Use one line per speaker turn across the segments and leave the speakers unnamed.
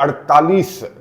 48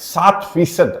7%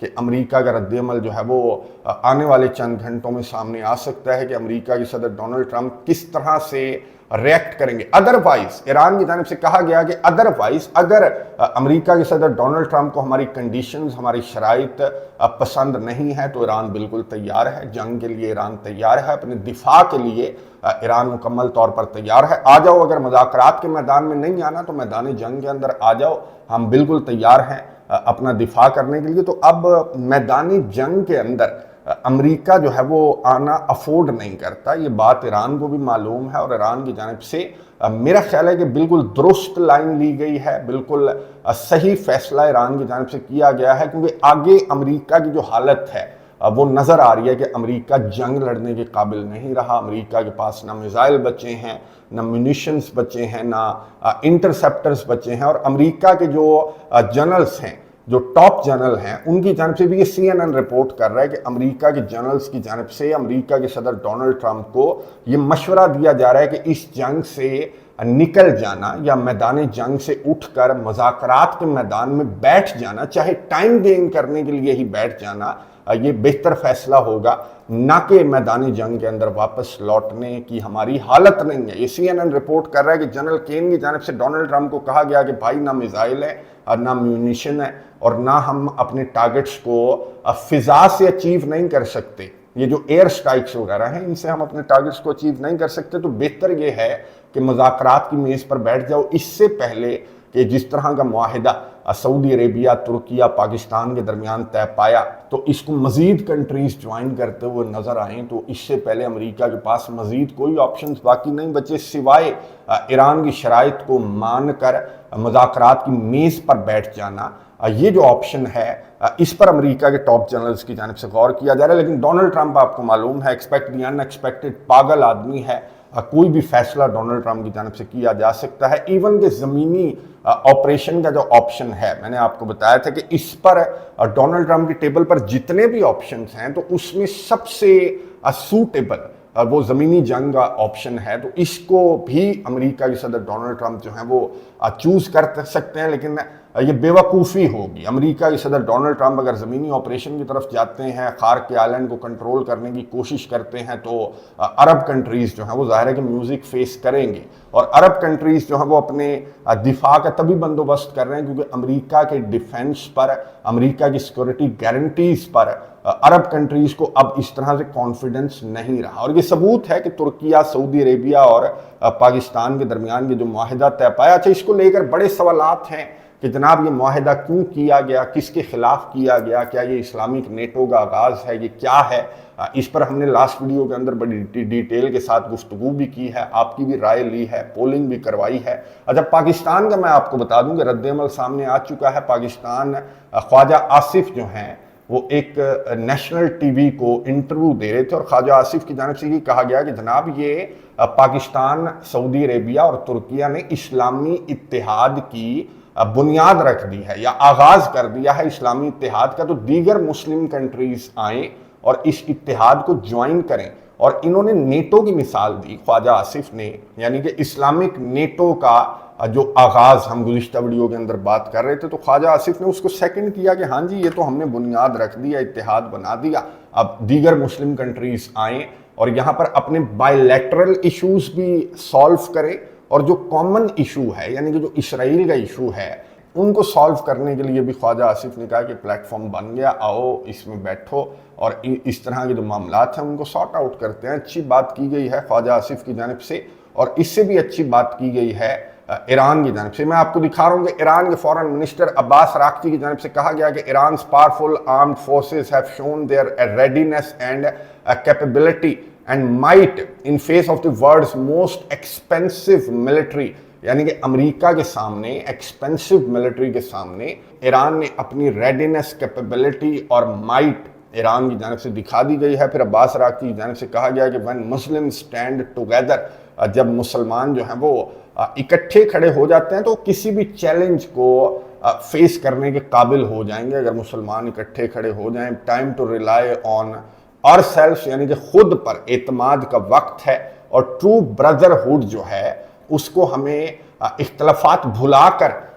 کہ امریکہ کا رد عمل جو ہے وہ آنے والے چند گھنٹوں میں سامنے آ سکتا ہے کہ امریکہ کے صدر ڈونلڈ ٹرمپ کس طرح سے ریئیکٹ کریں گے۔ ادروائز ایران کی جانب سے کہا گیا کہ ادروائز اگر امریکہ کے صدر ڈونلڈ ٹرمپ کو ہماری کنڈیشنز، ہماری شرائط پسند نہیں ہے تو ایران بالکل تیار ہے، جنگ کے لیے ایران تیار ہے، اپنے دفاع کے لیے ایران مکمل طور پر تیار ہے۔ آ جاؤ، اگر مذاکرات کے میدان میں نہیں آنا تو میدان جنگ کے اندر آ جاؤ، ہم بالکل تیار ہیں اپنا دفاع کرنے کے لیے۔ تو اب میدانی جنگ کے اندر امریکہ جو ہے وہ آنا افورڈ نہیں کرتا، یہ بات ایران کو بھی معلوم ہے، اور ایران کی جانب سے میرا خیال ہے کہ بالکل درست لائن لی گئی ہے، بالکل صحیح فیصلہ ایران کی جانب سے کیا گیا ہے، کیونکہ آگے امریکہ کی جو حالت ہے وہ نظر آ رہی ہے کہ امریکہ جنگ لڑنے کے قابل نہیں رہا۔ امریکہ کے پاس نہ میزائل بچے ہیں، نہ میونیشنز بچے ہیں، نہ انٹرسیپٹرز بچے ہیں، اور امریکہ کے جو جنرلز ہیں، جو ٹاپ جنرل ہیں، ان کی جانب سے بھی یہ CNN رپورٹ کر رہا ہے کہ امریکہ کے جنرلز کی جانب سے امریکہ کے صدر ڈونلڈ ٹرمپ کو یہ مشورہ دیا جا رہا ہے کہ اس جنگ سے نکل جانا یا میدان جنگ سے اٹھ کر مذاکرات کے میدان میں بیٹھ جانا، چاہے ٹائم گین کرنے کے لیے ہی بیٹھ جانا، یہ بہتر فیصلہ ہوگا، نہ کہ میدان جنگ کے اندر واپس لوٹنے کی ہماری حالت نہیں ہے۔ یہ CNN رپورٹ کر رہا ہے کہ جنرل کین کی جانب سے ڈونلڈ ٹرمپ کو کہا گیا کہ بھائی نہ میزائل ہے اور نہ میونیشن ہے، اور نہ ہم اپنے ٹارگٹس کو فضا سے اچیو نہیں کر سکتے، یہ جو ایئر سٹرائکس وغیرہ ہیں ان سے ہم اپنے ٹارگٹس کو اچیو نہیں کر سکتے، تو بہتر یہ ہے کہ مذاکرات کی میز پر بیٹھ جاؤ، اس سے پہلے کہ جس طرح کا معاہدہ سعودی عربیہ، ترکیہ، پاکستان کے درمیان طے پایا تو اس کو مزید کنٹریز جوائن کرتے ہوئے نظر آئیں، تو اس سے پہلے امریکہ کے پاس مزید کوئی آپشنز باقی نہیں بچے سوائے ایران کی شرائط کو مان کر مذاکرات کی میز پر بیٹھ جانا۔ یہ جو آپشن ہے اس پر امریکہ کے ٹاپ جنرلز کی جانب سے غور کیا جا رہا ہے، لیکن ڈونلڈ ٹرمپ آپ کو معلوم ہے ایکسپیکٹ دی ان ایکسپیکٹڈ، پاگل آدمی ہے، کوئی بھی فیصلہ ڈونلڈ ٹرمپ کی جانب سے کیا جا سکتا ہے۔ ایون کہ زمینی آپریشن کا جو آپشن ہے، میں نے آپ کو بتایا تھا کہ اس پر ڈونلڈ ٹرمپ کی ٹیبل پر جتنے بھی آپشنز ہیں تو اس میں سب سے سوٹیبل وہ زمینی جنگ کا آپشن ہے، تو اس کو بھی امریکہ کے صدر ڈونلڈ ٹرمپ جو ہیں وہ چوز کر سکتے ہیں، لیکن یہ بے وقوفی ہوگی۔ امریکہ کے صدر ڈونلڈ ٹرمپ اگر زمینی آپریشن کی طرف جاتے ہیں، خار کے آئلینڈ کو کنٹرول کرنے کی کوشش کرتے ہیں، تو عرب کنٹریز جو ہیں وہ ظاہر ہے کہ میوزک فیس کریں گے، اور عرب کنٹریز جو ہیں وہ اپنے دفاع کا تبھی بندوبست کر رہے ہیں کیونکہ امریکہ کے ڈیفنس پر، امریکہ کی سیکورٹی گارنٹیز پر عرب کنٹریز کو اب اس طرح سے کانفیڈنس نہیں رہا، اور یہ ثبوت ہے کہ ترکیہ، سعودی عربیہ اور پاکستان کے درمیان یہ جو معاہدہ طے پایا، اچھا اس کو لے کر بڑے سوالات ہیں کہ جناب یہ معاہدہ کیوں کیا گیا، کس کے خلاف کیا گیا، کیا یہ اسلامک نیٹو کا آغاز ہے، یہ کیا ہے؟ اس پر ہم نے لاسٹ ویڈیو کے اندر بڑی ڈیٹیل کے ساتھ گفتگو بھی کی ہے، آپ کی بھی رائے لی ہے، پولنگ بھی کروائی ہے۔ اچھا پاکستان کا میں آپ کو بتا دوں کہ رد عمل سامنے آ چکا ہے۔ پاکستان خواجہ آصف جو ہیں وہ ایک نیشنل ٹی وی کو انٹرویو دے رہے تھے، اور خواجہ آصف کی جانب سے یہ کہا گیا کہ جناب یہ پاکستان، سعودی عربیہ اور ترکیہ نے اسلامی اتحاد کی بنیاد رکھ دی ہے یا آغاز کر دیا ہے اسلامی اتحاد کا، تو دیگر مسلم کنٹریز آئیں اور اس اتحاد کو جوائن کریں، اور انہوں نے نیٹو کی مثال دی خواجہ آصف نے، یعنی کہ اسلامک نیٹو کا جو آغاز ہم گزشتہ ویڈیو کے اندر بات کر رہے تھے، تو خواجہ آصف نے اس کو سیکنڈ کیا کہ ہاں جی یہ تو ہم نے بنیاد رکھ دیا، اتحاد بنا دیا، اب دیگر مسلم کنٹریز آئیں اور یہاں پر اپنے بائی لیٹرل ایشوز بھی سالو کریں، اور جو کامن ایشو ہے یعنی کہ جو اسرائیل کا ایشو ہے ان کو سالو کرنے کے لیے بھی خواجہ آصف نے کہا کہ پلیٹ فارم بن گیا، آؤ اس میں بیٹھو اور اس طرح کے جو معاملات ہیں ان کو سارٹ آؤٹ کرتے ہیں۔ اچھی بات کی گئی ہے خواجہ آصف کی جانب سے، اور اس سے بھی اچھی بات کی گئی ہے ایران کی جانب سے۔ میں آپ کو دکھا رہا ہوں کہ ایران کے فورن منسٹر عباس اراغچی کی جانب سے کہا گیا کہ ایران's powerful armed forces have shown their readiness and capability and might in face of the world's most expensive military، یعنی کہ امریکہ کے سامنے، ایکسپینسو ملٹری کے سامنے ایران نے اپنی ریڈینس، کیپیبلٹی اور مائٹ ایران کی جانب سے دکھا دی گئی ہے۔ پھر عباس اراغچی کی جانب سے کہا گیا کہ when Muslims stand together، جب مسلمان جو ہیں وہ اکٹھے کھڑے ہو جاتے ہیں تو کسی بھی چیلنج کو فیس کرنے کے قابل ہو جائیں گے۔ اگر مسلمان اکٹھے کھڑے ہو جائیں، ٹائم ٹو ریلائی آن اور سیلف، یعنی کہ خود پر اعتماد کا وقت ہے، اور ٹرو بردرہڈ جو ہے اس کو ہمیں اختلافات بھلا کر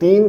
3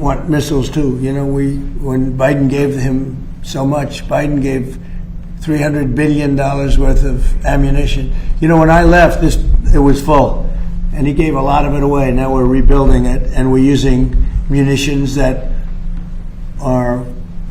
want missiles too. You know, when Biden gave him so much, Biden gave $300 billion worth of ammunition. You know, when I left, it was full, and he gave a lot of it away. Now we're rebuilding it, and we're using munitions that are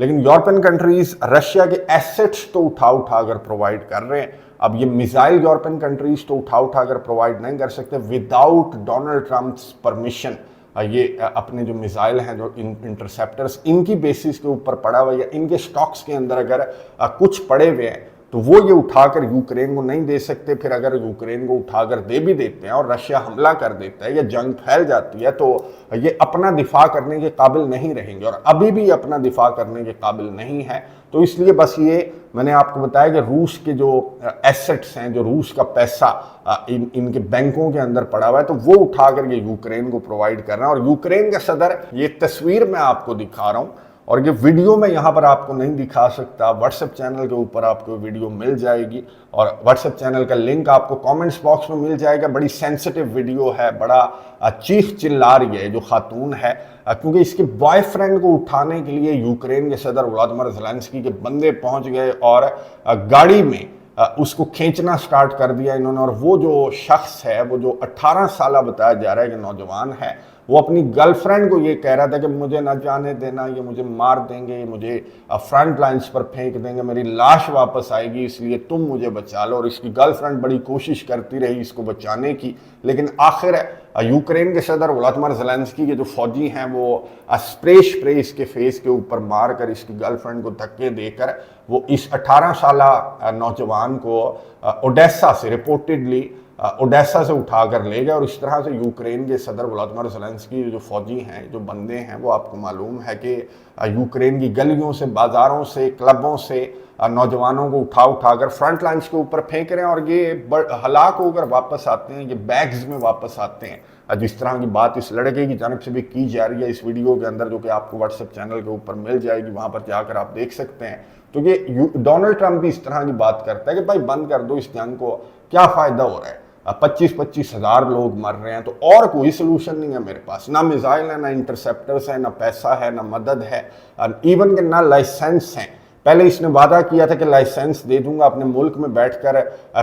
لیکن European countries Russia کے assets تو اٹھا کر provide کر رہے ہیں. اب یہ میزائل یورپین کنٹریز تو اٹھا کر پرووائڈ نہیں کر سکتے وداؤٹ ڈونلڈ ٹرمپس پرمیشن. یہ اپنے جو میزائل ہیں جو انٹرسیپٹرز ان کی بیسس کے اوپر پڑا ہوا یا ان کے سٹاکس کے اندر اگر کچھ پڑے ہوئے ہیں تو وہ یہ اٹھا کر یوکرین کو نہیں دے سکتے. پھر اگر یوکرین کو اٹھا کر دے بھی دیتے ہیں اور رشیا حملہ کر دیتا ہے یا جنگ پھیل جاتی ہے تو یہ اپنا دفاع کرنے کے قابل نہیں رہیں گے, اور ابھی بھی اپنا دفاع کرنے کے قابل نہیں ہے. تو اس لیے بس یہ میں نے آپ کو بتایا کہ روس کے جو ایسٹس ہیں, جو روس کا پیسہ ان کے بینکوں کے اندر پڑا ہوا ہے, تو وہ اٹھا کر یہ یوکرین کو پرووائڈ کر رہا ہے. اور یوکرین کا صدر, یہ تصویر میں آپ کو دکھا رہا ہوں اور یہ ویڈیو میں یہاں پر آپ کو نہیں دکھا سکتا, واٹس ایپ چینل کے اوپر آپ کو ویڈیو مل جائے گی اور واٹس ایپ چینل کا لنک آپ کو کامنٹس باکس میں مل جائے گا. بڑی سینسٹیو ویڈیو ہے, بڑا چیخ چلا رہی ہے جو خاتون ہے, کیونکہ اس کے بوائے فرینڈ کو اٹھانے کے لیے یوکرین کے صدر ولادیمیر زیلنسکی کے بندے پہنچ گئے اور گاڑی میں اس کو کھینچنا سٹارٹ کر دیا انہوں نے. اور وہ جو شخص ہے, وہ جو 18 سالہ بتایا جا رہا ہے کہ نوجوان ہے, وہ اپنی گرل فرینڈ کو یہ کہہ رہا تھا کہ مجھے نہ جانے دینا, یہ مجھے مار دیں گے, یہ مجھے فرنٹ لائنز پر پھینک دیں گے, میری لاش واپس آئے گی, اس لیے تم مجھے بچا لو. اور اس کی گرل فرینڈ بڑی کوشش کرتی رہی اس کو بچانے کی, لیکن آخر یوکرین کے صدر ولادیمیر زیلنسکی کے جو فوجی ہیں وہ اسپرے اس کے فیس کے اوپر مار کر اس کی گرل فرینڈ کو دھکے دے کر وہ اس 18 سالہ نوجوان کو اوڈیسا سے ریپورٹڈلی اوڈیسا سے اٹھا کر لے گئے. اور اس طرح سے یوکرین کے صدر ولادیمیر زیلنسکی جو فوجی ہیں, جو بندے ہیں, وہ آپ کو معلوم ہے کہ یوکرین کی گلیوں سے, بازاروں سے, کلبوں سے نوجوانوں کو اٹھا کر فرنٹ لائنز کے اوپر پھینک رہے ہیں اور یہ ہلاک ہو کر واپس آتے ہیں, یہ بیگز میں واپس آتے ہیں. جس طرح کی بات اس لڑکے کی جانب سے بھی کی جا رہی ہے اس ویڈیو کے اندر, جو کہ آپ کو واٹس ایپ چینل کے اوپر مل جائے گی, وہاں پر جا کر آپ دیکھ سکتے ہیں. تو یہ ڈونلڈ ٹرمپ بھی اس طرح کی بات کرتا ہے کہ بھائی بند کر دو اس جنگ کو, کیا فائدہ ہو رہا ہے, 25 ہزار لوگ مر رہے ہیں, تو اور کوئی سلوشن نہیں ہے میرے پاس. نہ میزائل ہے, نہ انٹرسیپٹرز ہیں, نہ پیسہ ہے, نہ مدد ہے, ایون کہ نہ لائسنس ہیں. پہلے اس نے وعدہ کیا تھا کہ لائسنس دے دوں گا اپنے ملک میں بیٹھ کر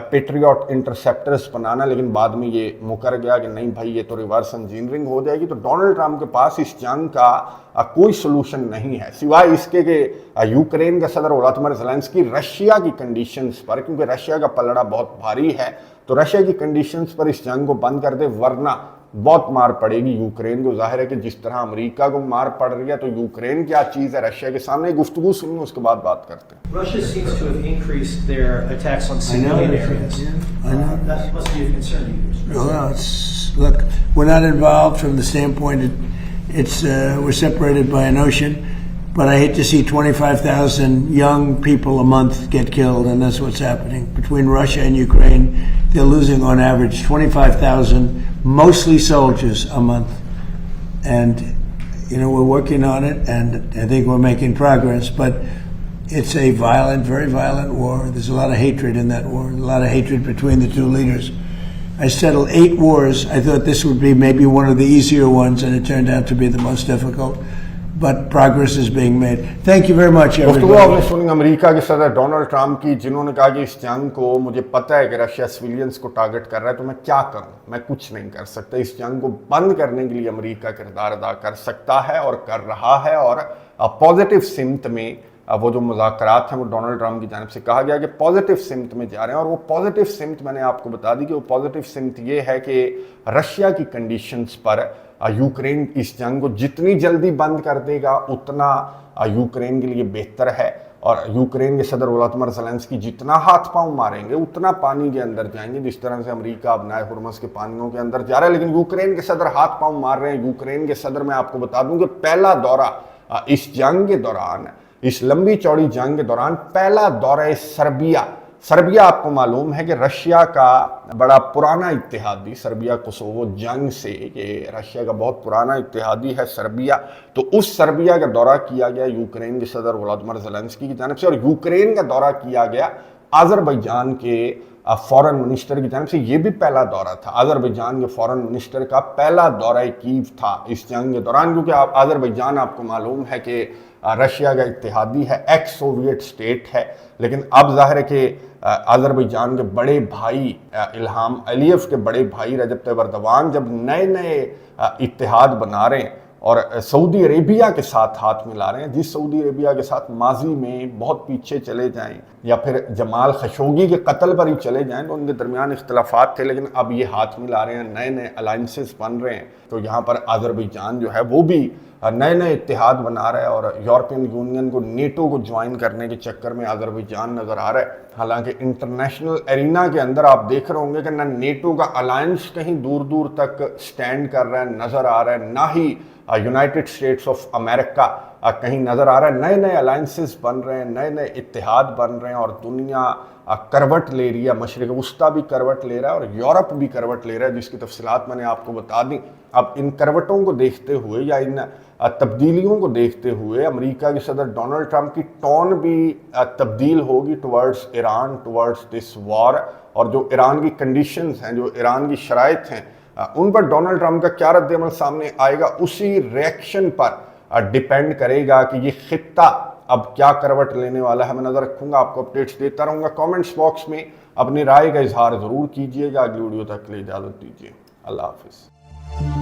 پیٹریوٹ انٹرسیپٹرز بنانا, لیکن بعد میں یہ مکر گیا کہ نہیں بھائی یہ تو ریورس انجینئرنگ ہو جائے گی. تو ڈونلڈ ٹرمپ کے پاس اس جنگ کا کوئی سلوشن نہیں ہے سوائے اس کے کہ یوکرین کا صدر ولادیمیر زیلنسکی رشیا کی کنڈیشنز پر, کیونکہ رشیا کا پلڑا بہت بھاری ہے, تو رشیا کی کنڈیشنز پر اس جنگ کو بند کر دے, ورنہ بہت مار پڑے گی یوکرین کو. ظاہر ہے کہ جس طرح امریکہ کو مار پڑ رہی ہے, تو یوکرین کیا چیز ہے رشیا کے سامنے. گفتگو سنیں, اس کے بعد بات کرتے ہیں.
Russia seems to have increased their attacks on civilian areas.
I know.
That must be a concern to you.
Well, look, we're not involved from the standpoint we're separated by an ocean, but I hate to see 25,000 young people a month get killed, and that's what's happening. Between Russia and Ukraine, they're losing on average 25,000, mostly soldiers, a month. And, we're working on it, and I think we're making progress, but it's a violent, very violent war. There's a lot of hatred in that war, a lot of hatred between the two leaders. I settled 8 wars. I thought this would be maybe one of the easier ones, and it turned out to be the most difficult. But progress is being made. Thank you very much, everybody.
گفتگو آپ نے سنی امریکہ کے صدر Donald Trump کی, جنہوں نے کہا کہ اس جنگ کو مجھے پتہ ہے کہ رشیا سویلینز کو ٹارگٹ کر رہا ہے, تو میں کیا کروں, میں کچھ نہیں کر سکتا. اس جنگ کو بند کرنے کے لیے امریکہ کردار ادا کر سکتا ہے اور کر رہا ہے, اور پازیٹیو سمت میں وہ جو مذاکرات ہیں وہ ڈونلڈ ٹرمپ کی جانب سے کہا گیا کہ پازیٹیو سمت میں جا رہے ہیں. اور وہ پازیٹیو سمت میں نے آپ کو بتا دی کہ وہ پازیٹیو سمت یہ ہے کہ رشیا کی کنڈیشنز پر یوکرین اس جنگ کو جتنی جلدی بند کر دے گا اتنا یوکرین کے لیے بہتر ہے. اور یوکرین کے صدر ولادیمیر زیلنسکی جتنا ہاتھ پاؤں ماریں گے اتنا پانی کے اندر جائیں گے, جس طرح سے امریکہ ابنائے ہرمز کے پانیوں کے اندر جا رہا ہے. لیکن یوکرین کے صدر ہاتھ پاؤں مار رہے ہیں. یوکرین کے صدر, میں آپ کو بتا دوں کہ پہلا دورہ اس جنگ کے دوران, اس لمبی چوڑی جنگ کے دوران پہلا دورہ سربیا آپ کو معلوم ہے کہ رشیا کا بڑا پرانا اتحادی, سربیا کوسوو جنگ سے کہ رشیا کا بہت پرانا اتحادی ہے سربیا, تو اس سربیا کا دورہ کیا گیا یوکرین کے صدر ولادیمیر زیلنسکی کی جانب سے. اور یوکرین کا دورہ کیا گیا آذربائیجان کے فورن منسٹر کی جانب سے. یہ بھی پہلا دورہ تھا, آذربائیجان کے فورن منسٹر کا پہلا دورہ کیو تھا اس جنگ کے دوران, کیونکہ آذربائیجان آپ کو معلوم ہے کہ رشیا کا اتحادی ہے, ایکس سوویٹ سٹیٹ ہے. لیکن اب ظاہر ہے کہ آذربائیجان کے بڑے بھائی الہام علیف کے بڑے بھائی رجب طیب اردوان جب نئے اتحاد بنا رہے ہیں, اور سعودی عربیہ کے ساتھ ہاتھ ملا رہے ہیں. جس سعودی عربیہ کے ساتھ ماضی میں بہت پیچھے چلے جائیں یا پھر جمال خشوگی کے قتل پر ہی چلے جائیں تو ان کے درمیان اختلافات تھے، لیکن اب یہ ہاتھ ملا رہے ہیں، نئے نئے الائنسز بن رہے ہیں. تو یہاں پر آذربائیجان جو ہے وہ بھی نئے نئے اتحاد بنا رہا ہے اور یورپین یونین کو، نیٹو کو جوائن کرنے کے چکر میں آذربائیجان نظر آ رہا ہے. حالانکہ انٹرنیشنل ایرینا کے اندر آپ دیکھ رہے ہوں گے کہ نہ نیٹو کا الائنس کہیں دور دور تک سٹینڈ کر رہا ہے، نظر آ رہا ہے، نہ ہی یونائٹڈ اسٹیٹس آف امریکہ کہیں نظر آ رہا ہے. نئے نئے الائنسز بن رہے ہیں، نئے نئے اتحاد بن رہے ہیں اور دنیا کروٹ لے رہی ہے. مشرق وسطیٰ بھی کروٹ لے رہا ہے اور یورپ بھی کروٹ لے رہا ہے، جس کی تفصیلات میں نے آپ کو بتا دی. اب ان کروٹوں کو دیکھتے ہوئے یا ان تبدیلیوں کو دیکھتے ہوئے امریکہ کے صدر ڈونلڈ ٹرمپ کی ٹون بھی تبدیل ہوگی ٹورڈز ایران، ٹورڈز دس وار. اور جو ایران کی کنڈیشنز ہیں، جو ایران کی شرائط ہیں، ان پر ڈونلڈ ٹرمپ کا کیا رد عمل سامنے آئے گا، اسی ریئیکشن پر ڈیپینڈ کرے گا کہ یہ خطہ اب کیا کروٹ لینے والا ہے. میں نظر رکھوں گا، آپ کو اپڈیٹس دیتا رہوں گا. کامنٹس باکس میں اپنی رائے کا اظہار ضرور کیجیے گا. اگلی ویڈیو تک کے لیے اجازت دیجیے. اللہ حافظ.